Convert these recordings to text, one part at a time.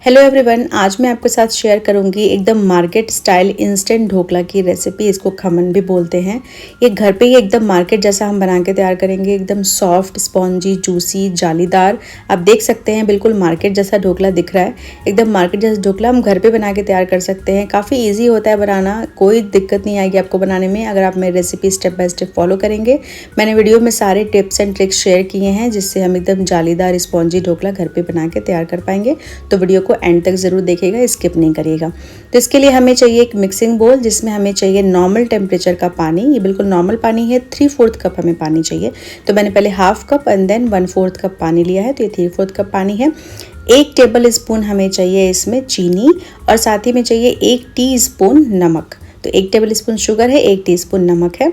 Hello everyone, आज मैं आपके साथ शेयर करूंगी एकदम मार्केट स्टाइल इंस्टेंट ढोकला की रेसिपी। इसको खमन भी बोलते हैं। ये घर पे ही एकदम मार्केट जैसा हम बना के तैयार करेंगे। एकदम सॉफ्ट, स्पॉन्जी, जूसी, जालीदार। आप देख सकते हैं बिल्कुल मार्केट जैसा ढोकला दिख रहा है। एकदम मार्केट जैसा ढोकला हम घर पे बना के तैयार कर सकते हैं। काफ़ी ईजी होता है बनाना, कोई दिक्कत नहीं आएगी आपको बनाने में अगर आप मेरी recipe step by step follow करेंगे। मैंने वीडियो में सारे टिप्स एंड ट्रिक्स शेयर किए हैं जिससे हम एकदम जालीदार स्पॉन्जी ढोकला घर पे बना के तैयार कर पाएंगे। तो वीडियो को एंड तक ज़रूर देखिएगा, स्किप नहीं करिएगा। तो इसके लिए हमें चाहिए एक मिक्सिंग बोल जिसमें हमें चाहिए नॉर्मल टेम्परेचर का पानी। ये बिल्कुल नॉर्मल पानी है, 3/4 कप हमें पानी चाहिए। तो मैंने पहले half cup and then 1/4 cup पानी लिया है। तो ये 3/4 कप पानी है। 1 टेबल स्पून हमें चाहिए इसमें चीनी और साथ ही में चाहिए 1 टीस्पून नमक। तो 1 टेबल स्पून शुगर है, 1 टीस्पून नमक है।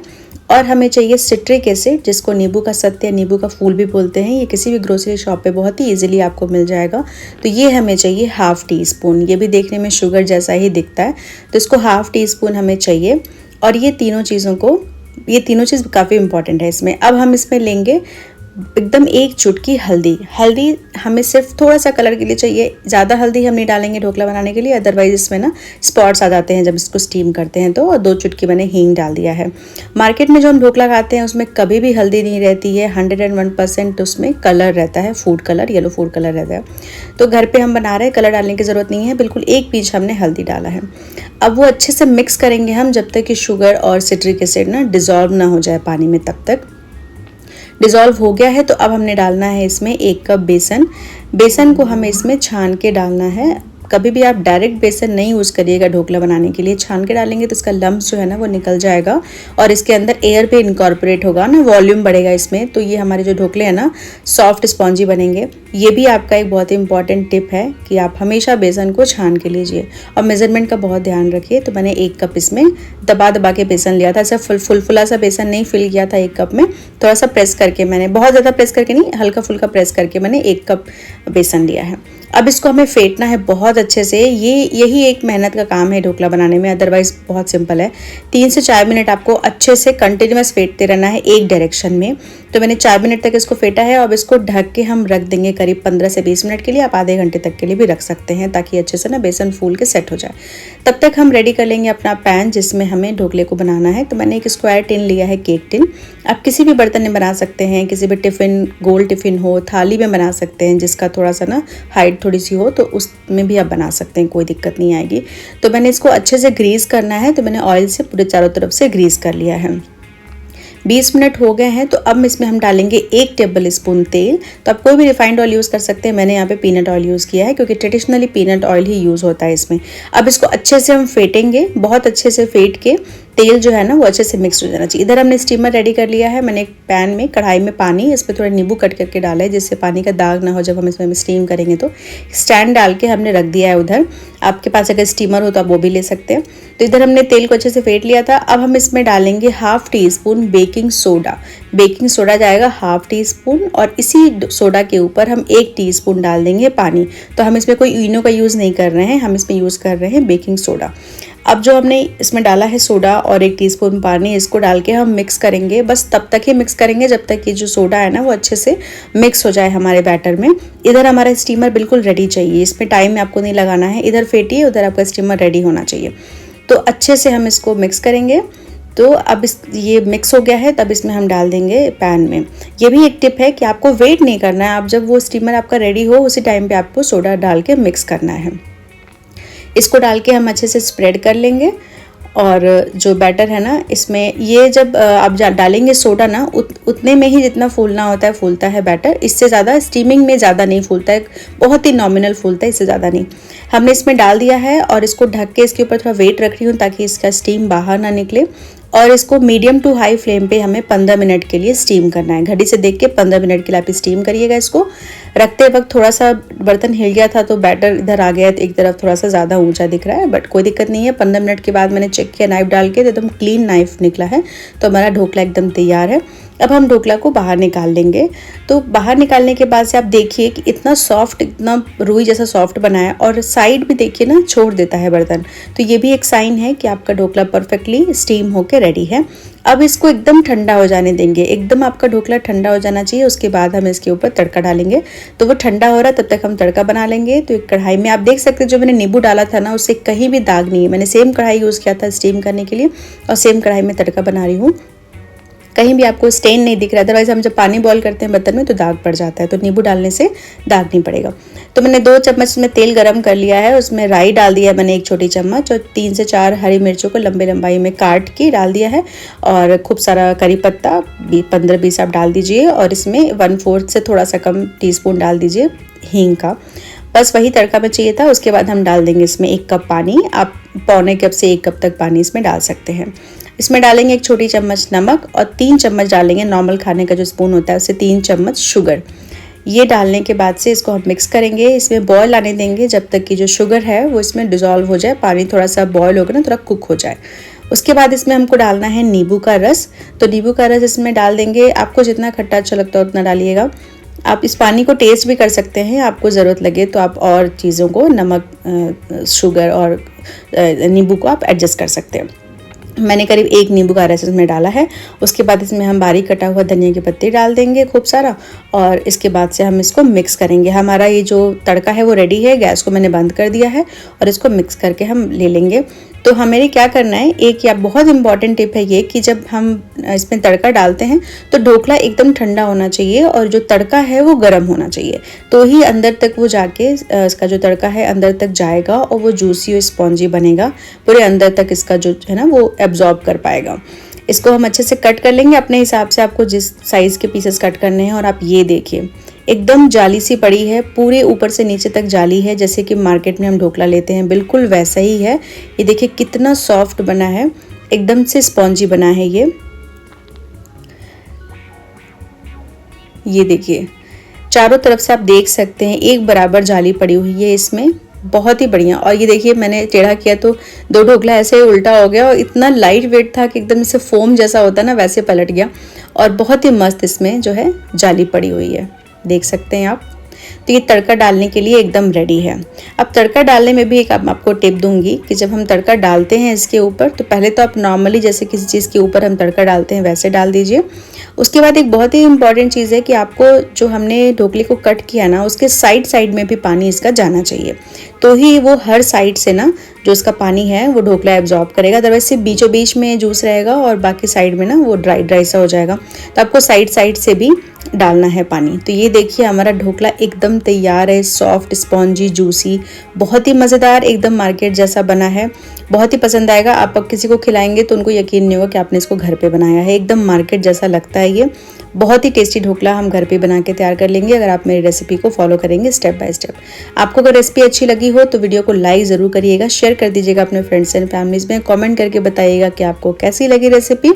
और हमें चाहिए सिट्रिक एसिड जिसको नींबू का सत्य या नींबू का फूल भी बोलते हैं। ये किसी भी ग्रोसरी शॉप पे बहुत ही इजीली आपको मिल जाएगा। तो ये हमें चाहिए हाफ टी स्पून। ये भी देखने में शुगर जैसा ही दिखता है, तो इसको हाफ टी स्पून हमें चाहिए। और ये तीनों चीज़ काफ़ी इंपॉर्टेंट है इसमें। अब हम इसमें लेंगे एकदम 1 चुटकी हल्दी। हल्दी हमें सिर्फ थोड़ा सा कलर के लिए चाहिए, ज़्यादा हल्दी हम नहीं डालेंगे ढोकला बनाने के लिए, अदरवाइज इसमें ना स्पॉट्स आ जाते हैं जब इसको स्टीम करते हैं। तो और 2 चुटकी मैंने हींग डाल दिया है। मार्केट में जो हम ढोकला खाते हैं उसमें कभी भी हल्दी नहीं रहती है, 101% उसमें कलर रहता है, food colour, yellow food colour रहता है। तो घर पर हम बना रहे हैं, कलर डालने की ज़रूरत नहीं है। बिल्कुल 1 पिंच हमने हल्दी डाला है। अब वो अच्छे से मिक्स करेंगे हम जब तक कि शुगर और सिट्रिक एसिड ना डिज़ोल्व ना हो जाए पानी में। तब तक डिज़ोल्व हो गया है तो अब हमने डालना है इसमें 1 कप बेसन। बेसन को हमें इसमें छान के डालना है। कभी भी आप डायरेक्ट बेसन नहीं यूज़ करिएगा ढोकला बनाने के लिए। छान के डालेंगे तो इसका लम्स जो है ना वो निकल जाएगा और इसके अंदर एयर पे इनकॉर्पोरेट होगा ना, वॉल्यूम बढ़ेगा इसमें। तो ये हमारे जो ढोकले हैं ना सॉफ्ट स्पॉन्जी बनेंगे। ये भी आपका एक बहुत ही इंपॉर्टेंट टिप है कि आप हमेशा बेसन को छान के लीजिए और मेजरमेंट का बहुत ध्यान रखिए। तो मैंने 1 कप इसमें दबा दबा के बेसन लिया था। ऐसा फुलफुला सा बेसन नहीं फिल किया था 1 कप में। थोड़ा सा प्रेस करके, मैंने बहुत ज़्यादा प्रेस करके नहीं, हल्का फुल्का प्रेस करके मैंने 1 कप बेसन लिया है। अब इसको हमें फेंटना है बहुत अच्छे से। यही एक मेहनत का काम है ढोकला बनाने में, अदरवाइज बहुत सिंपल है। 3 से 4 मिनट आपको अच्छे से कंटिन्यूस फेंटते रहना है एक डायरेक्शन में। तो मैंने 4 मिनट तक इसको फेंटा है। अब इसको ढक के हम रख देंगे करीब 15 से 20 मिनट के लिए। आप आधे घंटे तक के लिए भी रख सकते हैं ताकि अच्छे से ना बेसन फूल के सेट हो जाए। तब तक हम रेडी कर लेंगे अपना पैन जिसमें हमें ढोकले को बनाना है। तो मैंने एक स्क्वायर टिन लिया है, केक टिन। आप किसी भी बर्तन में बना सकते हैं, किसी भी टिफ़िन, गोल टिफ़िन हो, थाली में बना सकते हैं जिसका थोड़ा सा ना हाइट थोड़ी सी हो, तो उसमें भी आप बना सकते हैं, कोई दिक्कत नहीं आएगी। तो मैंने इसको अच्छे से ग्रीस करना है। तो मैंने ऑयल से पूरे चारों तरफ से ग्रीस कर लिया है। 20 मिनट हो गए हैं। तो अब इसमें हम डालेंगे 1 टेबल स्पून तेल। तो आप कोई भी रिफाइंड ऑयल यूज़ कर सकते हैं। मैंने यहाँ पे पीनट ऑयल यूज़ किया है क्योंकि ट्रेडिशनली पीनट ऑयल ही यूज़ होता है इसमें। अब इसको अच्छे से हम फेंटेंगे, बहुत अच्छे से फेंट के तेल जो है ना वो अच्छे से मिक्स हो जाना चाहिए। इधर हमने स्टीमर रेडी कर लिया है। मैंने एक पैन में, कढ़ाई में पानी, इस पर थोड़ा नींबू कट करके डाला है जिससे पानी का दाग ना हो जब हम इसमें स्टीम करेंगे। तो स्टैंड डाल के हमने रख दिया है उधर। आपके पास अगर स्टीमर हो तो आप वो भी ले सकते हैं। तो इधर हमने तेल को अच्छे से फेंट लिया था। अब हम इसमें डालेंगे half tea spoon baking soda. Baking soda जाएगा हाफ टी स्पून और इसी सोडा के ऊपर हम 1 टीस्पून डाल देंगे पानी। तो हम इसमें कोई इनो का यूज़ नहीं कर रहे हैं, हम इसमें यूज़ कर रहे हैं बेकिंग सोडा। अब जो हमने इसमें डाला है सोडा और 1 टीस्पून पानी, इसको डाल के हम मिक्स करेंगे। बस तब तक ही मिक्स करेंगे जब तक कि जो सोडा है ना वो अच्छे से मिक्स हो जाए हमारे बैटर में। इधर हमारा स्टीमर बिल्कुल रेडी चाहिए, इसमें टाइम आपको नहीं लगाना है। इधर फेंटिए, उधर आपका स्टीमर रेडी होना चाहिए। तो अच्छे से हम इसको मिक्स करेंगे। तो अब ये मिक्स हो गया है, तब इसमें हम डाल देंगे पैन में। ये भी एक टिप है कि आपको वेट नहीं करना है। आप जब वो स्टीमर आपका रेडी हो उसी टाइम पे आपको सोडा डाल के मिक्स करना है। इसको डाल के हम अच्छे से स्प्रेड कर लेंगे। और जो बैटर है ना इसमें, ये जब आप डालेंगे सोडा ना उतने में ही जितना फूलना होता है फूलता है बैटर। इससे ज़्यादा स्टीमिंग में ज़्यादा नहीं फूलता है, बहुत ही नॉमिनल फूलता है, इससे ज़्यादा नहीं। हमने इसमें डाल दिया है और इसको ढक के इसके ऊपर थोड़ा वेट रख रही हूँ ताकि इसका स्टीम बाहर ना निकले। और इसको मीडियम टू हाई फ्लेम पे हमें 15 मिनट के लिए स्टीम करना है। घड़ी से देख के 15 मिनट के लिए आप स्टीम करिएगा। इसको रखते वक्त थोड़ा सा बर्तन हिल गया था तो बैटर इधर आ गया, एक तरफ थोड़ा सा ज़्यादा ऊंचा दिख रहा है, बट कोई दिक्कत नहीं है। 15 मिनट के बाद मैंने चेक किया, नाइफ डाल के, तो एकदम क्लीन नाइफ निकला है। तो हमारा ढोकला एकदम तैयार है। अब हम ढोकला को बाहर निकाल लेंगे। तो बाहर निकालने के बाद से आप देखिए कि इतना सॉफ्ट, इतना रुई जैसा सॉफ्ट बना है और साइड भी देखिए ना छोड़ देता है बर्तन। तो ये भी एक साइन है कि आपका ढोकला परफेक्टली स्टीम होके रेडी है। अब इसको एकदम ठंडा हो जाने देंगे, एकदम आपका ढोकला ठंडा हो जाना चाहिए। उसके बाद हम इसके ऊपर तड़का डालेंगे। तो वो ठंडा हो रहा है, तब तक हम तड़का बना लेंगे। तो एक कढ़ाई में आप देख सकते हैं जो मैंने नींबू डाला था ना, उससे कहीं भी दाग नहीं है। मैंने सेम कढ़ाई यूज़ किया था स्टीम करने के लिए और सेम कढ़ाई में तड़का बना रही हूँ। कहीं भी आपको स्टेन नहीं दिख रहा, अदरवाइज हम जब पानी बॉईल करते हैं बर्तन में तो दाग पड़ जाता है। तो नींबू डालने से दाग नहीं पड़ेगा। तो मैंने 2 चम्मच में तेल गरम कर लिया है, उसमें राई डाल दिया है मैंने 1 छोटी चम्मच, और 3 से 4 हरी मिर्चों को लंबे लंबाई में काट के डाल दिया है, और खूब सारा करी पत्ता 15-20 आप डाल दीजिए, और इसमें 1/4 से थोड़ा सा कम टीस्पून डाल दीजिए हींग का। बस वही तड़का में चाहिए था। उसके बाद हम डाल देंगे इसमें 1 कप पानी। आप पौने कप से 1 कप तक पानी इसमें डाल सकते हैं। इसमें डालेंगे 1 छोटी चम्मच नमक और 3 चम्मच डालेंगे नॉर्मल खाने का जो स्पून होता है उससे 3 चम्मच शुगर। ये डालने के बाद से इसको हम मिक्स करेंगे। इसमें बॉयल आने देंगे जब तक कि जो शुगर है वो इसमें डिज़ोल्व हो जाए, पानी थोड़ा सा बॉयल होकर ना थोड़ा कुक हो जाए। उसके बाद इसमें हमको डालना है नींबू का रस। तो नींबू का रस इसमें डाल देंगे। आपको जितना खट्टा अच्छा लगता है उतना डालिएगा। आप इस पानी को टेस्ट भी कर सकते हैं, आपको ज़रूरत लगे तो आप और चीज़ों को, नमक, शुगर और नींबू को आप एडजस्ट कर सकते हैं। मैंने करीब 1 नींबू का रस इसमें डाला है। उसके बाद इसमें हम बारीक कटा हुआ धनिया के पत्ते डाल देंगे खूब सारा, और इसके बाद से हम इसको मिक्स करेंगे। हमारा ये जो तड़का है वो रेडी है। गैस को मैंने बंद कर दिया है और इसको मिक्स करके हम ले लेंगे। तो हमें क्या करना है, एक या बहुत इंपॉर्टेंट टिप है ये कि जब हम इसमें तड़का डालते हैं तो ढोकला एकदम ठंडा होना चाहिए और जो तड़का है वो गर्म होना चाहिए, तो ही अंदर तक वो जाके इसका जो तड़का है अंदर तक जाएगा और वो जूसी और स्पॉन्जी बनेगा, पूरे अंदर तक इसका जो है ना वो एब्जॉर्ब कर पाएगा। इसको हम अच्छे से कट कर लेंगे अपने हिसाब से, आपको जिस साइज़ के पीसेस कट करने हैं। और आप ये देखिए एकदम जाली सी पड़ी है, पूरे ऊपर से नीचे तक जाली है, जैसे कि मार्केट में हम ढोकला लेते हैं बिल्कुल वैसा ही है। ये देखिए कितना सॉफ्ट बना है, एकदम से स्पॉन्जी बना है ये देखिए चारों तरफ से आप देख सकते हैं एक बराबर जाली पड़ी हुई है इसमें, बहुत ही बढ़िया। और ये देखिए मैंने टेढ़ा किया तो 2 ढोकला ऐसे ही उल्टा हो गया और इतना लाइट वेट था कि एकदम से फोम जैसा होता है ना वैसे पलट गया, और बहुत ही मस्त इसमें जो है जाली पड़ी हुई है, देख सकते हैं आप। तो ये तड़का डालने के लिए एकदम रेडी है। अब तड़का डालने में भी एक आपको टिप दूंगी कि जब हम तड़का डालते हैं इसके ऊपर, तो पहले तो आप नॉर्मली जैसे किसी चीज़ के ऊपर हम तड़का डालते हैं वैसे डाल दीजिए। उसके बाद एक बहुत ही इंपॉर्टेंट चीज़ है कि आपको जो हमने ढोकले को कट किया ना उसके साइड में भी पानी इसका जाना चाहिए, तो ही वो हर साइड से ना जो इसका पानी है वो ढोकला एब्जॉर्ब करेगा। अदरवाइज से बीचों बीच में जूस रहेगा और बाकी साइड में ना वो ड्राई सा हो जाएगा। तो आपको साइड से भी डालना है पानी। तो ये देखिए हमारा ढोकला एकदम तैयार है, सॉफ्ट, स्पॉन्जी, जूसी, बहुत ही मज़ेदार, एकदम मार्केट जैसा बना है। बहुत ही पसंद आएगा। आप अब किसी को खिलाएंगे तो उनको यकीन नहीं होगा कि आपने इसको घर पे बनाया है, एकदम मार्केट जैसा लगता है ये। बहुत ही टेस्टी ढोकला हम घर पे बना के तैयार कर लेंगे अगर आप मेरी रेसिपी को फॉलो करेंगे स्टेप बाय स्टेप। आपको अगर रेसिपी अच्छी लगी हो तो वीडियो को लाइक ज़रूर करिएगा, शेयर कर दीजिएगा अपने फ्रेंड्स एंड फैमिलीज़ में, कमेंट करके बताइएगा कि आपको कैसी लगी रेसिपी।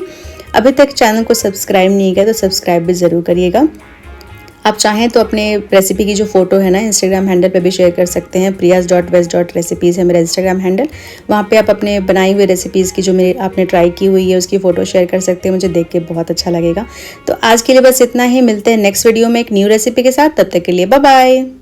अभी तक चैनल को सब्सक्राइब नहीं किया तो सब्सक्राइब भी ज़रूर करिएगा। आप चाहें तो अपने रेसिपी की जो फ़ोटो है ना इंस्टाग्राम हैंडल पे भी शेयर कर सकते हैं। priyas.west.recipes है मेरा इंस्टाग्राम हैंडल, वहाँ पे आप अपने बनाई हुई रेसिपीज़ की जो मेरे आपने ट्राई की हुई है उसकी फ़ोटो शेयर कर सकते हैं, मुझे देख के बहुत अच्छा लगेगा। तो आज के लिए बस इतना ही, मिलते हैं नेक्स्ट वीडियो में एक न्यू रेसिपी के साथ, तब तक के लिए बाय बाय।